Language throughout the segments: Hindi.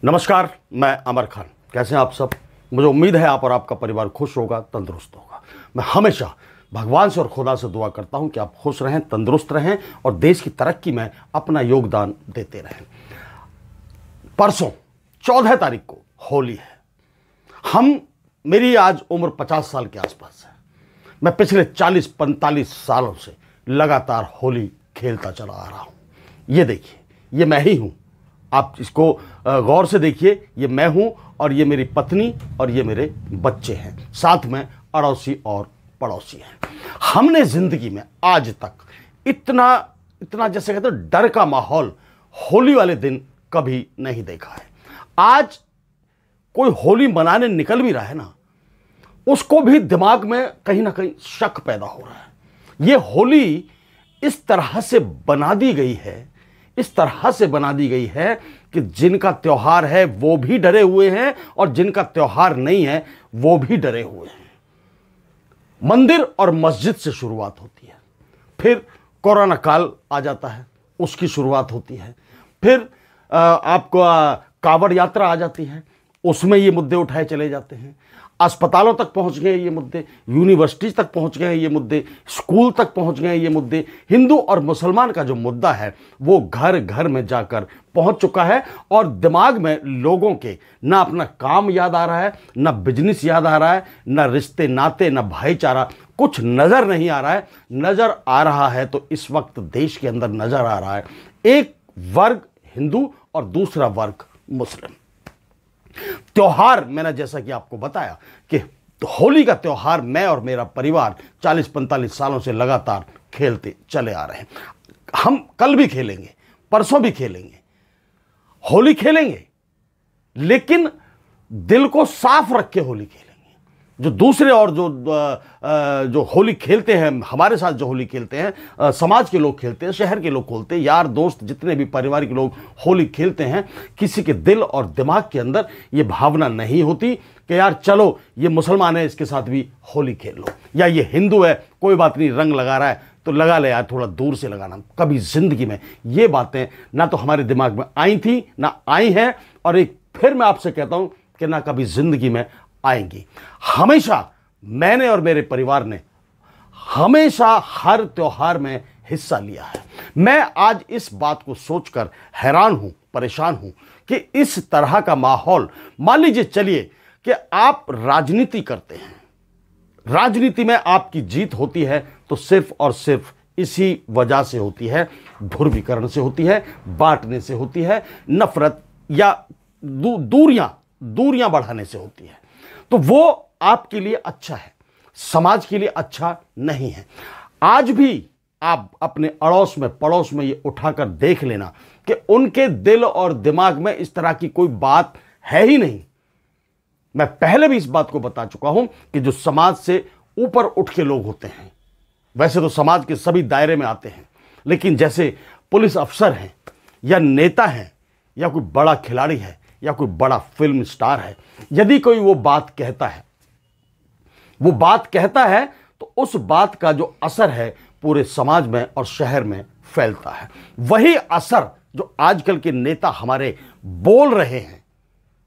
नमस्कार, मैं अमर खान। कैसे हैं आप सब? मुझे उम्मीद है आप और आपका परिवार खुश होगा, तंदुरुस्त होगा। मैं हमेशा भगवान से और खुदा से दुआ करता हूं कि आप खुश रहें, तंदुरुस्त रहें और देश की तरक्की में अपना योगदान देते रहें। परसों 14 तारीख को होली है। मेरी आज उम्र 50 साल के आसपास है। मैं पिछले 40-45 सालों से लगातार होली खेलता चला आ रहा हूं। ये देखिए, ये मैं ही हूं। आप इसको गौर से देखिए, ये मैं हूं और ये मेरी पत्नी और ये मेरे बच्चे हैं, साथ में अड़ोसी और पड़ोसी हैं। हमने जिंदगी में आज तक इतना जैसे कहते हैं डर का माहौल होली वाले दिन कभी नहीं देखा है। आज कोई होली मनाने निकल भी रहा है ना, उसको भी दिमाग में कहीं ना कहीं शक पैदा हो रहा है। ये होली इस तरह से बना दी गई है, इस तरह से बना दी गई है कि जिनका त्योहार है वो भी डरे हुए हैं और जिनका त्योहार नहीं है वो भी डरे हुए हैं। मंदिर और मस्जिद से शुरुआत होती है, फिर कोरोना काल आ जाता है, उसकी शुरुआत होती है, फिर आपको कांवड़ यात्रा आ जाती है, उसमें ये मुद्दे उठाए चले जाते हैं। अस्पतालों तक पहुंच गए ये मुद्दे, यूनिवर्सिटी तक पहुंच गए ये मुद्दे, स्कूल तक पहुंच गए ये मुद्दे। हिंदू और मुसलमान का जो मुद्दा है वो घर घर में जाकर पहुंच चुका है और दिमाग में लोगों के ना अपना काम याद आ रहा है, ना बिजनेस याद आ रहा है, ना रिश्ते नाते, ना भाईचारा, कुछ नजर नहीं आ रहा है। नजर आ रहा है तो इस वक्त देश के अंदर नजर आ रहा है एक वर्ग हिंदू और दूसरा वर्ग मुस्लिम। त्योहार मैंने जैसा कि आपको बताया कि होली का त्योहार मैं और मेरा परिवार 40-45 सालों से लगातार खेलते चले आ रहे हैं। हम कल भी खेलेंगे, परसों भी खेलेंगे, होली खेलेंगे, लेकिन दिल को साफ रख के होली खेलेंगे। जो दूसरे और जो होली खेलते हैं, हमारे साथ जो होली खेलते हैं, समाज के लोग खेलते हैं, शहर के लोग खेलते हैं, यार दोस्त जितने भी परिवार के लोग होली खेलते हैं, किसी के दिल और दिमाग के अंदर ये भावना नहीं होती कि यार चलो ये मुसलमान है इसके साथ भी होली खेल लो, या ये हिंदू है कोई बात नहीं रंग लगा रहा है तो लगा ले यार, थोड़ा दूर से लगाना। कभी जिंदगी में ये बातें ना तो हमारे दिमाग में आई थी, ना आई हैं, और एक फिर मैं आपसे कहता हूं कि ना कभी जिंदगी में आएंगी। हमेशा मैंने और मेरे परिवार ने हमेशा हर त्योहार में हिस्सा लिया है। मैं आज इस बात को सोचकर हैरान हूं, परेशान हूं कि इस तरह का माहौल, मान लीजिए चलिए कि आप राजनीति करते हैं, राजनीति में आपकी जीत होती है तो सिर्फ और सिर्फ इसी वजह से होती है, ध्रुवीकरण से होती है, बांटने से होती है, नफरत या दूरियां बढ़ाने से होती है। तो वो आपके लिए अच्छा है, समाज के लिए अच्छा नहीं है। आज भी आप अपने अड़ोस में पड़ोस में ये उठाकर देख लेना कि उनके दिल और दिमाग में इस तरह की कोई बात है ही नहीं। मैं पहले भी इस बात को बता चुका हूं कि जो समाज से ऊपर उठ के लोग होते हैं, वैसे तो समाज के सभी दायरे में आते हैं, लेकिन जैसे पुलिस अफसर हैं या नेता हैं या कोई बड़ा खिलाड़ी है या कोई बड़ा फिल्म स्टार है, यदि कोई वो बात कहता है तो उस बात का जो असर है पूरे समाज में और शहर में फैलता है। वही असर जो आजकल के नेता हमारे बोल रहे हैं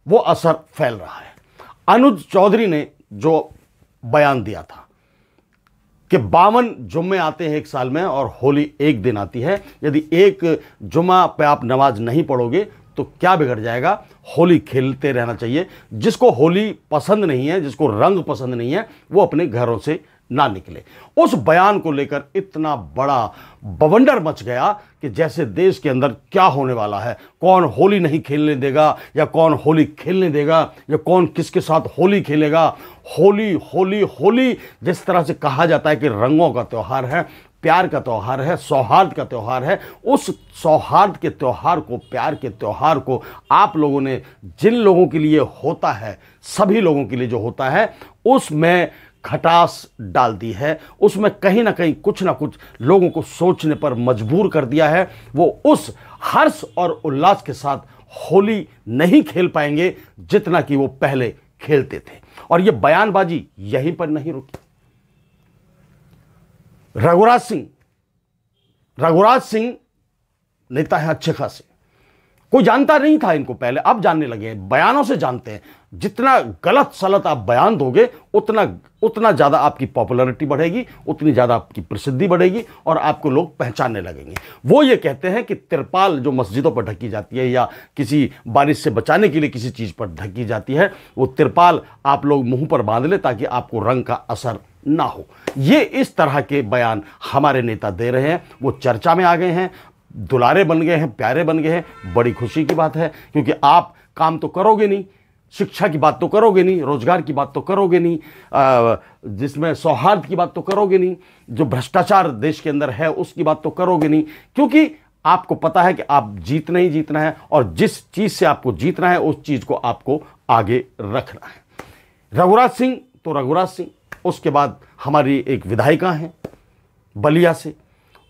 वो असर फैल रहा है। अनुज चौधरी ने जो बयान दिया था कि 52 जुम्मे आते हैं एक साल में और होली एक दिन आती है, यदि एक जुम्मा पे आप नमाज नहीं पढ़ोगे तो क्या बिगड़ जाएगा, होली खेलते रहना चाहिए। जिसको होली पसंद नहीं है, जिसको रंग पसंद नहीं है, वो अपने घरों से ना निकले। उस बयान को लेकर इतना बड़ा बवंडर मच गया कि जैसे देश के अंदर क्या होने वाला है, कौन होली नहीं खेलने देगा या कौन होली खेलने देगा या कौन किसके साथ होली खेलेगा। होली होली होली जिस तरह से कहा जाता है कि रंगों का त्योहार है, प्यार का त्योहार है, सौहार्द का त्योहार है, उस सौहार्द के त्योहार को, प्यार के त्योहार को आप लोगों ने जिन लोगों के लिए होता है, सभी लोगों के लिए जो होता है, उसमें खटास डाल दी है, उसमें कहीं ना कहीं कुछ ना कुछ लोगों को सोचने पर मजबूर कर दिया है। वो उस हर्ष और उल्लास के साथ होली नहीं खेल पाएंगे जितना कि वो पहले खेलते थे। और ये बयानबाजी यहीं पर नहीं रुकी। रघुराज सिंह नेता है अच्छे खासे, कोई जानता नहीं था इनको पहले, अब जानने लगे हैं, बयानों से जानते हैं। जितना गलत सलत आप बयान दोगे उतना ज़्यादा आपकी पॉपुलैरिटी बढ़ेगी, उतनी ज़्यादा आपकी प्रसिद्धि बढ़ेगी और आपको लोग पहचानने लगेंगे। वो ये कहते हैं कि तिरपाल जो मस्जिदों पर ढकी जाती है या किसी बारिश से बचाने के लिए किसी चीज़ पर ढकी जाती है, वो तिरपाल आप लोग मुंह पर बांध ले ताकि आपको रंग का असर ना हो। ये इस तरह के बयान हमारे नेता दे रहे हैं। वो चर्चा में आ गए हैं, दुलारे बन गए हैं, प्यारे बन गए हैं। बड़ी खुशी की बात है, क्योंकि आप काम तो करोगे नहीं, शिक्षा की बात तो करोगे नहीं, रोजगार की बात तो करोगे नहीं, जिसमें सौहार्द की बात तो करोगे नहीं, जो भ्रष्टाचार देश के अंदर है उसकी बात तो करोगे नहीं, क्योंकि आपको पता है कि आप जीतना ही जीतना है और जिस चीज से आपको जीतना है उस चीज को आपको आगे रखना है। रघुराज सिंह तो रघुराज सिंह, उसके बाद हमारी एक विधायिका हैं बलिया से,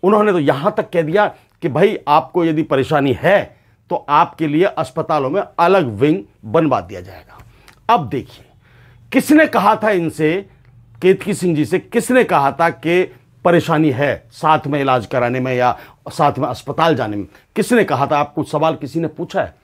उन्होंने तो यहां तक कह दिया कि भाई आपको यदि परेशानी है तो आपके लिए अस्पतालों में अलग विंग बनवा दिया जाएगा। अब देखिए, किसने कहा था इनसे, केतकी सिंह जी से किसने कहा था कि परेशानी है साथ में इलाज कराने में या साथ में अस्पताल जाने में? किसने कहा था? आपको सवाल किसी ने पूछा है?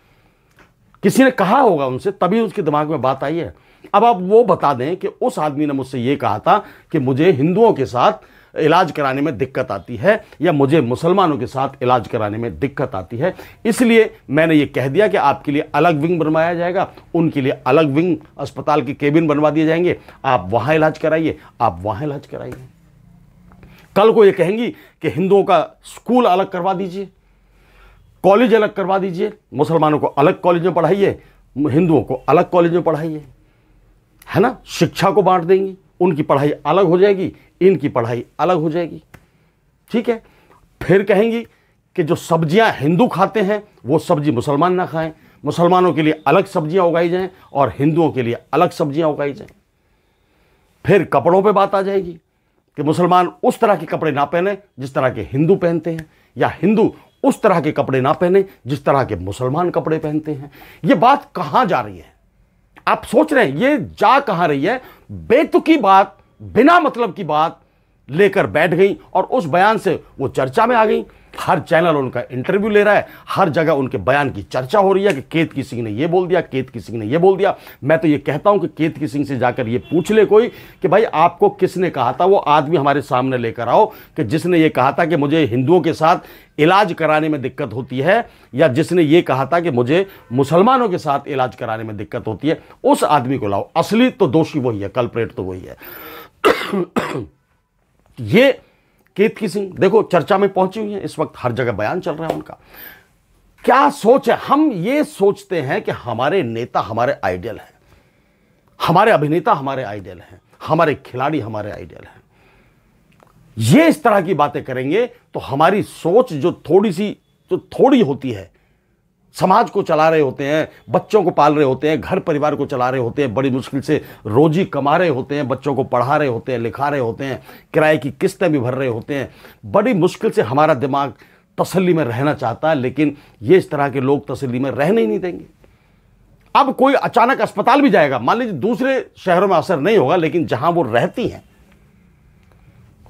किसी ने कहा होगा उनसे, तभी उसके दिमाग में बात आई है। अब आप वो बता दें कि उस आदमी ने मुझसे ये कहा था कि मुझे हिंदुओं के साथ इलाज कराने में दिक्कत आती है या मुझे मुसलमानों के साथ इलाज कराने में दिक्कत आती है, इसलिए मैंने ये कह दिया कि आपके लिए अलग विंग बनवाया जाएगा, उनके लिए अलग विंग अस्पताल के केबिन बनवा दिए जाएंगे, आप वहां इलाज कराइए, आप वहां इलाज कराइए। कल को ये कहेंगी कि हिंदुओं का स्कूल अलग करवा दीजिए, कॉलेज अलग करवा दीजिए, मुसलमानों को अलग कॉलेज में पढ़ाइए, हिंदुओं को अलग कॉलेज में पढ़ाइए, है ना। शिक्षा को बांट देंगी, उनकी पढ़ाई अलग हो जाएगी, इनकी पढ़ाई अलग हो जाएगी, ठीक है। फिर कहेंगी कि जो सब्जियां हिंदू खाते हैं वो सब्जी मुसलमान ना खाएं, मुसलमानों के लिए अलग सब्जियां उगाई जाएं और हिंदुओं के लिए अलग सब्जियां उगाई जाएं। फिर कपड़ों पे बात आ जाएगी कि मुसलमान उस तरह के कपड़े ना पहने जिस तरह के हिंदू पहनते हैं, या हिंदू उस तरह के कपड़े ना पहने जिस तरह के मुसलमान कपड़े पहनते हैं। ये बात कहां जा रही है? आप सोच रहे हैं ये जा कहां रही है? बेतुकी बात, बिना मतलब की बात लेकर बैठ गई और उस बयान से वो चर्चा में आ गई। हर चैनल उनका इंटरव्यू ले रहा है, हर जगह उनके बयान की चर्चा हो रही है कि केतकी सिंह ने ये बोल दिया, केतकी सिंह ने ये बोल दिया। मैं तो ये कहता हूं कि केतकी सिंह से जाकर ये पूछ ले कोई कि भाई आपको किसने कहा था, वो आदमी हमारे सामने लेकर आओ कि जिसने ये कहा था कि मुझे हिंदुओं के साथ इलाज कराने में दिक्कत होती है, या जिसने ये कहा था कि मुझे मुसलमानों के साथ इलाज कराने में दिक्कत होती है, उस आदमी को लाओ। असली तो दोषी वही है, कल्प्रेट तो वही है। ये केतकी सिंह देखो चर्चा में पहुंची हुई है, इस वक्त हर जगह बयान चल रहा है उनका। क्या सोच है? हम ये सोचते हैं कि हमारे नेता हमारे आइडियल हैं, हमारे अभिनेता हमारे आइडियल हैं, हमारे खिलाड़ी हमारे आइडियल हैं। ये इस तरह की बातें करेंगे तो हमारी सोच जो थोड़ी होती है, समाज को चला रहे होते हैं, बच्चों को पाल रहे होते हैं, घर परिवार को चला रहे होते हैं, बड़ी मुश्किल से रोजी कमा रहे होते हैं, बच्चों को पढ़ा रहे होते हैं, लिखा रहे होते हैं, किराए की किस्तें भी भर रहे होते हैं, बड़ी मुश्किल से हमारा दिमाग तसल्ली में रहना चाहता है, लेकिन ये इस तरह के लोग तसल्ली में रहने ही नहीं देंगे। अब कोई अचानक अस्पताल भी जाएगा, मान लीजिए दूसरे शहरों में असर नहीं होगा, लेकिन जहां वो रहती हैं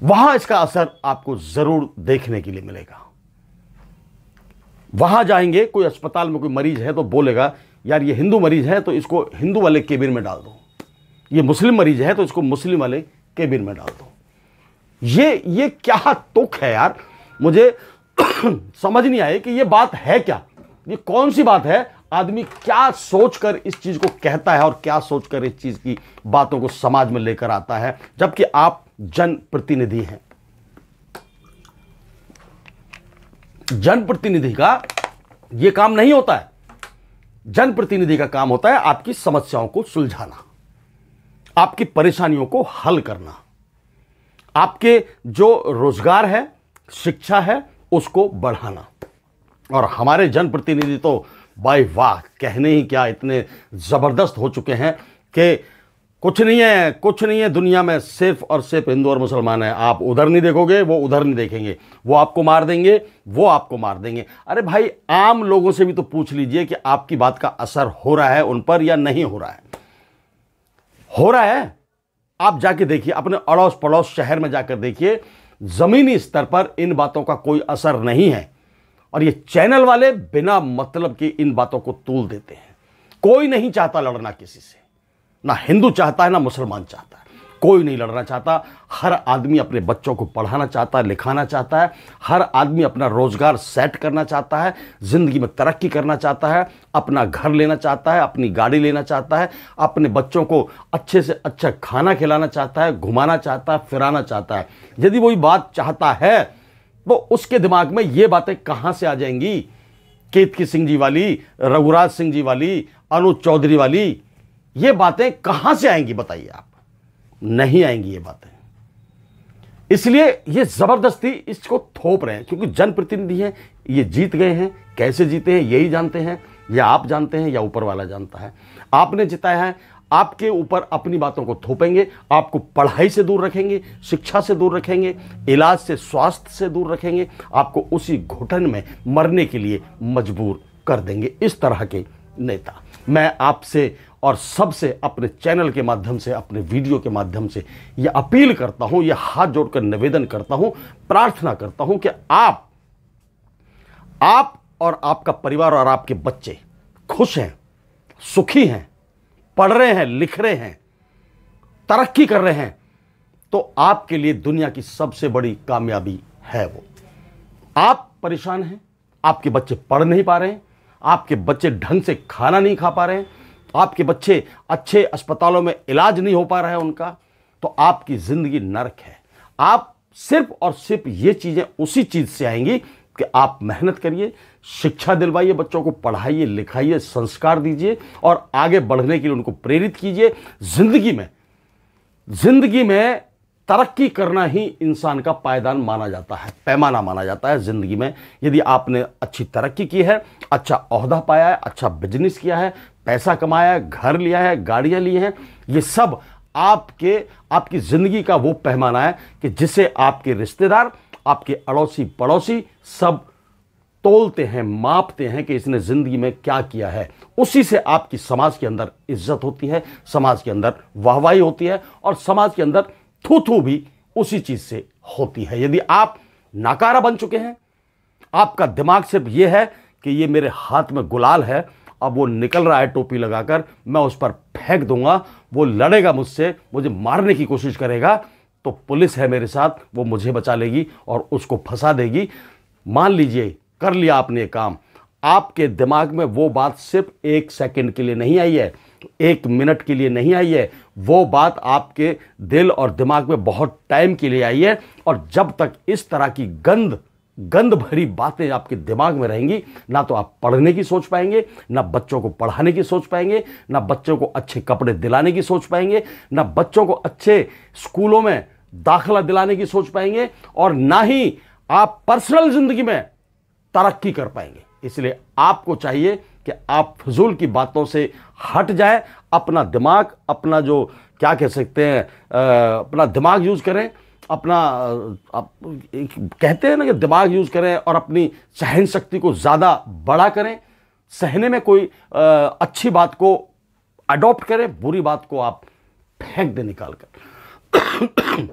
वहां इसका असर आपको जरूर देखने के लिए मिलेगा। वहां जाएंगे, कोई अस्पताल में कोई मरीज है तो बोलेगा यार ये हिंदू मरीज है तो इसको हिंदू वाले केबिन में डाल दो, ये मुस्लिम मरीज है तो इसको मुस्लिम वाले केबिन में डाल दो। ये क्या तुक है यार? मुझे समझ नहीं आए कि ये बात है क्या, ये कौन सी बात है? आदमी क्या सोचकर इस चीज को कहता है और क्या सोचकर इस चीज की बातों को समाज में लेकर आता है, जबकि आप जनप्रतिनिधि हैं। जनप्रतिनिधि का यह काम नहीं होता है। जनप्रतिनिधि का काम होता है आपकी समस्याओं को सुलझाना, आपकी परेशानियों को हल करना, आपके जो रोजगार है, शिक्षा है, उसको बढ़ाना। और हमारे जनप्रतिनिधि तो भाई वाह, कहने ही क्या, इतने जबरदस्त हो चुके हैं कि कुछ नहीं है दुनिया में, सिर्फ और सिर्फ हिंदू और मुसलमान है। आप उधर नहीं देखोगे, वो उधर नहीं देखेंगे, वो आपको मार देंगे, वो आपको मार देंगे। अरे भाई, आम लोगों से भी तो पूछ लीजिए कि आपकी बात का असर हो रहा है उन पर या नहीं हो रहा है। हो रहा है, आप जाके देखिए, अपने अड़ोस पड़ोस शहर में जाकर देखिए, जमीनी स्तर पर इन बातों का कोई असर नहीं है। और ये चैनल वाले बिना मतलब की इन बातों को तूल देते हैं। कोई नहीं चाहता लड़ना किसी से, ना हिंदू चाहता है ना मुसलमान चाहता है, कोई नहीं लड़ना चाहता। हर आदमी अपने बच्चों को पढ़ाना चाहता है, लिखाना चाहता है। हर आदमी अपना रोजगार सेट करना चाहता है, जिंदगी में तरक्की करना चाहता है, अपना घर लेना चाहता है, अपनी गाड़ी लेना चाहता है, अपने बच्चों को अच्छे से अच्छा खाना खिलाना चाहता है, घुमाना चाहता है, फिराना चाहता है। यदि वही बात चाहता है तो उसके दिमाग में ये बातें कहां से आ जाएंगी? केतकी सिंह जी वाली, रघुराज सिंह जी वाली, अनुज चौधरी वाली, ये बातें कहां से आएंगी बताइए आप? नहीं आएंगी ये बातें। इसलिए ये जबरदस्ती इसको थोप रहे हैं, क्योंकि जनप्रतिनिधि हैं, ये जीत गए हैं। कैसे जीते हैं यही जानते हैं, या आप जानते हैं या ऊपर वाला जानता है। आपने जिताया है, आपके ऊपर अपनी बातों को थोपेंगे, आपको पढ़ाई से दूर रखेंगे, शिक्षा से दूर रखेंगे, इलाज से, स्वास्थ्य से दूर रखेंगे, आपको उसी घुटन में मरने के लिए मजबूर कर देंगे। इस तरह के नेता मैं आपसे और सबसे अपने चैनल के माध्यम से, अपने वीडियो के माध्यम से यह अपील करता हूं, यह हाथ जोड़कर निवेदन करता हूं, प्रार्थना करता हूं कि आप और आपका परिवार और आपके बच्चे खुश हैं, सुखी हैं, पढ़ रहे हैं, लिख रहे हैं, तरक्की कर रहे हैं, तो आपके लिए दुनिया की सबसे बड़ी कामयाबी है वो। आप परेशान हैं, आपके बच्चे पढ़ नहीं पा रहे हैं, आपके बच्चे ढंग से खाना नहीं खा पा रहे हैं, आपके बच्चे अच्छे अस्पतालों में इलाज नहीं हो पा रहा है उनका, तो आपकी जिंदगी नरक है। आप सिर्फ और सिर्फ ये चीजें उसी चीज से आएंगी कि आप मेहनत करिए, शिक्षा दिलवाइए, बच्चों को पढ़ाइए, लिखाइए, संस्कार दीजिए और आगे बढ़ने के लिए उनको प्रेरित कीजिए। जिंदगी में तरक्की करना ही इंसान का पायदान माना जाता है, पैमाना माना जाता है जिंदगी में। यदि आपने अच्छी तरक्की की है, अच्छा ओहदा पाया है, अच्छा बिजनेस किया है, पैसा कमाया है, घर लिया है, गाड़ियां ली हैं, ये सब आपकी जिंदगी का वो पैमाना है कि जिसे आपके रिश्तेदार, आपके अड़ोसी पड़ोसी सब तोलते हैं, मापते हैं कि इसने जिंदगी में क्या किया है। उसी से आपकी समाज के अंदर इज्जत होती है, समाज के अंदर वाहवाही होती है और समाज के अंदर थू थू भी उसी चीज से होती है। यदि आप नाकारा बन चुके हैं, आपका दिमाग सिर्फ यह है कि ये मेरे हाथ में गुलाल है, अब वो निकल रहा है टोपी लगाकर, मैं उस पर फेंक दूंगा, वो लड़ेगा मुझसे, मुझे मारने की कोशिश करेगा, तो पुलिस है मेरे साथ, वो मुझे बचा लेगी और उसको फंसा देगी। मान लीजिए कर लिया आपने ये काम, आपके दिमाग में वो बात सिर्फ 1 सेकंड के लिए नहीं आई है, 1 मिनट के लिए नहीं आई है, वो बात आपके दिल और दिमाग में बहुत टाइम के लिए आई है। और जब तक इस तरह की गंद भरी बातें आपके दिमाग में रहेंगी, ना तो आप पढ़ने की सोच पाएंगे, ना बच्चों को पढ़ाने की सोच पाएंगे, ना बच्चों को अच्छे कपड़े दिलाने की सोच पाएंगे, ना बच्चों को अच्छे स्कूलों में दाखिला दिलाने की सोच पाएंगे, और ना ही आप पर्सनल जिंदगी में तरक्की कर पाएंगे। इसलिए आपको चाहिए कि आप फजूल की बातों से हट जाए, अपना दिमाग, अपना जो क्या कह सकते हैं, अपना दिमाग यूज करें, कहते हैं ना कि दिमाग यूज करें और अपनी सहन शक्ति को ज्यादा बड़ा करें। सहने में कोई अच्छी बात को अडॉप्ट करें, बुरी बात को आप फेंक दे निकाल कर।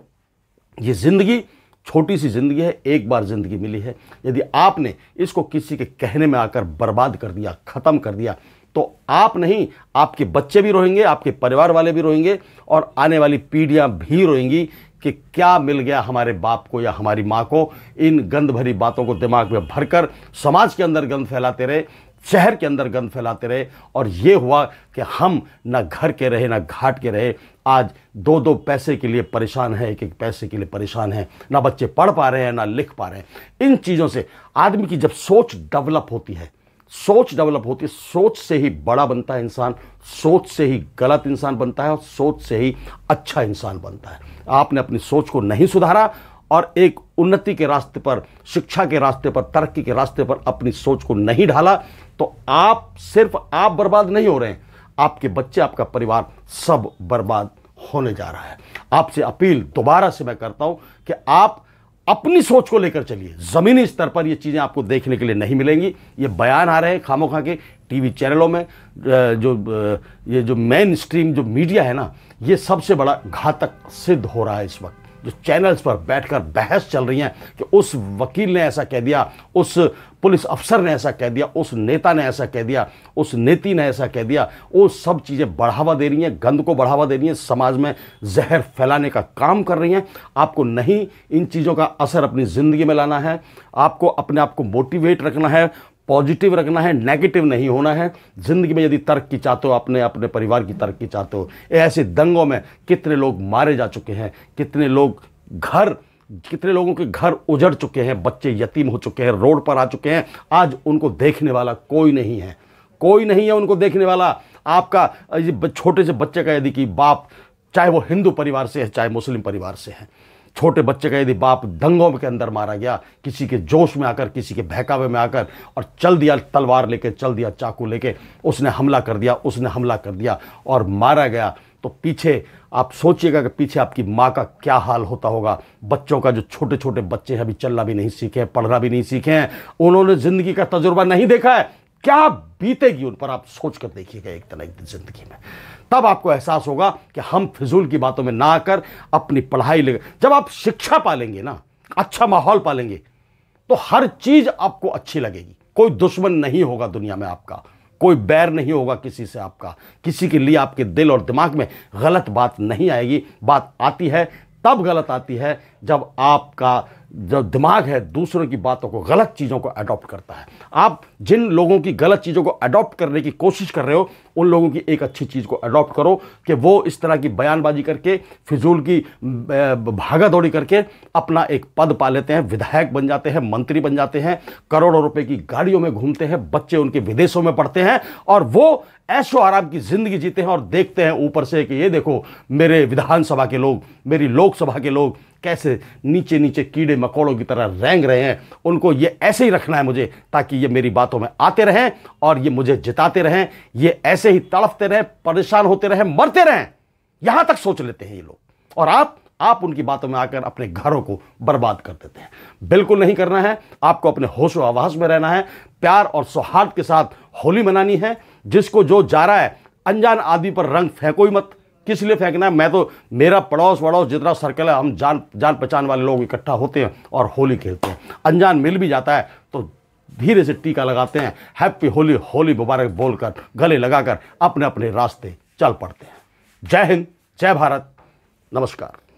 ये जिंदगी छोटी सी जिंदगी है, एक बार जिंदगी मिली है। यदि आपने इसको किसी के कहने में आकर बर्बाद कर दिया, खत्म कर दिया, तो आप नहीं, आपके बच्चे भी रोएंगे, आपके परिवार वाले भी रोएंगे और आने वाली पीढ़ियां भी रोएंगी कि क्या मिल गया हमारे बाप को या हमारी माँ को। इन गंद भरी बातों को दिमाग में भरकर समाज के अंदर गंद फैलाते रहे, शहर के अंदर गंद फैलाते रहे, और ये हुआ कि हम ना घर के रहे ना घाट के रहे। आज 2-2 पैसे के लिए परेशान है, 1-1 पैसे के लिए परेशान है, ना बच्चे पढ़ पा रहे हैं ना लिख पा रहे हैं। इन चीज़ों से आदमी की जब सोच डेवलप होती है, सोच से ही बड़ा बनता है इंसान, सोच से ही गलत इंसान बनता है और सोच से ही अच्छा इंसान बनता है। आपने अपनी सोच को नहीं सुधारा और एक उन्नति के रास्ते पर, शिक्षा के रास्ते पर, तरक्की के रास्ते पर अपनी सोच को नहीं ढाला, तो सिर्फ आप बर्बाद नहीं हो रहे हैं, आपके बच्चे, आपका परिवार सब बर्बाद होने जा रहा है। आपसे अपील दोबारा से मैं करता हूं कि आप अपनी सोच को लेकर चलिए। जमीनी स्तर पर ये चीजें आपको देखने के लिए नहीं मिलेंगी। ये बयान आ रहे हैं खामोखा के टीवी चैनलों में, ये जो मेन स्ट्रीम जो मीडिया है ना, ये सबसे बड़ा घातक सिद्ध हो रहा है इस वक्त। जो चैनल्स पर बैठकर बहस चल रही हैं कि उस वकील ने ऐसा कह दिया, उस पुलिस अफसर ने ऐसा कह दिया, उस नेता ने ऐसा कह दिया, उस नेती ने ऐसा कह दिया, वो सब चीज़ें बढ़ावा दे रही हैं, गंद को बढ़ावा दे रही हैं, समाज में जहर फैलाने का काम कर रही हैं। आपको नहीं इन चीज़ों का असर अपनी ज़िंदगी में लाना है, आपको अपने आप को मोटिवेट रखना है, पॉजिटिव रखना है, नेगेटिव नहीं होना है। ज़िंदगी में यदि तरक्की चाहते हो, अपने अपने परिवार की तरक्की चाहते हो, ऐसे दंगों में कितने लोग मारे जा चुके हैं, कितने लोगों के घर उजड़ चुके हैं, बच्चे यतीम हो चुके हैं, रोड पर आ चुके हैं। आज उनको देखने वाला कोई नहीं है, कोई नहीं है उनको देखने वाला। आपका छोटे से बच्चे का यदि कि बाप, चाहे वो हिंदू परिवार से है चाहे मुस्लिम परिवार से है, छोटे बच्चे का यदि बाप दंगों के अंदर मारा गया, किसी के जोश में आकर, किसी के बहकावे में आकर, और चल दिया तलवार लेके, चल दिया चाकू लेके, उसने हमला कर दिया और मारा गया, तो पीछे आप सोचिएगा कि पीछे आपकी माँ का क्या हाल होता होगा। बच्चों का, जो छोटे छोटे बच्चे हैं, अभी चलना भी नहीं सीखे हैं, पढ़ना भी नहीं सीखे हैं, उन्होंने जिंदगी का तजुर्बा नहीं देखा है, क्या बीतेगी उन पर आप सोच कर देखिएगा एक दिन जिंदगी में। तब आपको एहसास होगा कि हम फिजूल की बातों में ना आकर अपनी पढ़ाई ले, जब आप शिक्षा पालेंगे ना, अच्छा माहौल पालेंगे, तो हर चीज आपको अच्छी लगेगी। कोई दुश्मन नहीं होगा दुनिया में आपका, कोई बैर नहीं होगा किसी से आपका, किसी के लिए आपके दिल और दिमाग में गलत बात नहीं आएगी। बात आती है तब गलत आती है जब आपका जो दिमाग है दूसरों की बातों को, गलत चीज़ों को अडॉप्ट करता है। आप जिन लोगों की गलत चीज़ों को अडॉप्ट करने की कोशिश कर रहे हो, उन लोगों की एक अच्छी चीज़ को अडॉप्ट करो कि वो इस तरह की बयानबाजी करके, फिजूल की भागा दौड़ी करके अपना एक पद पा लेते हैं, विधायक बन जाते हैं, मंत्री बन जाते हैं, करोड़ों रुपए की गाड़ियों में घूमते हैं, बच्चे उनके विदेशों में पढ़ते हैं, और वो ऐशो आराम की जिंदगी जीते हैं और देखते हैं ऊपर से कि ये देखो मेरे विधानसभा के लोग, मेरी लोकसभा के लोग कैसे नीचे नीचे कीड़े मकोड़ों की तरह रेंग रहे हैं। उनको ये ऐसे ही रखना है मुझे, ताकि ये मेरी बातों में आते रहें और ये मुझे जिताते रहें, ये ऐसे ही तड़फते रहें, परेशान होते रहें, मरते रहें, यहां तक सोच लेते हैं ये लोग। और आप उनकी बातों में आकर अपने घरों को बर्बाद कर देते हैं। बिल्कुल नहीं करना है, आपको अपने होशो आवास में रहना है, प्यार और सौहार्द के साथ होली मनानी है। जिसको जो जा रहा है, अनजान आदमी पर रंग फेंको ही मत। किस लिए फेंकना है? मैं तो, मेरा पड़ोस वड़ोस जितना सर्कल है, हम जान पहचान वाले लोग इकट्ठा होते हैं और होली खेलते हैं। अनजान मिल भी जाता है तो धीरे से टीका लगाते हैं, हैप्पी होली, होली मुबारक बोलकर, गले लगाकर अपने अपने रास्ते चल पड़ते हैं। जय हिंद, जय भारत, नमस्कार।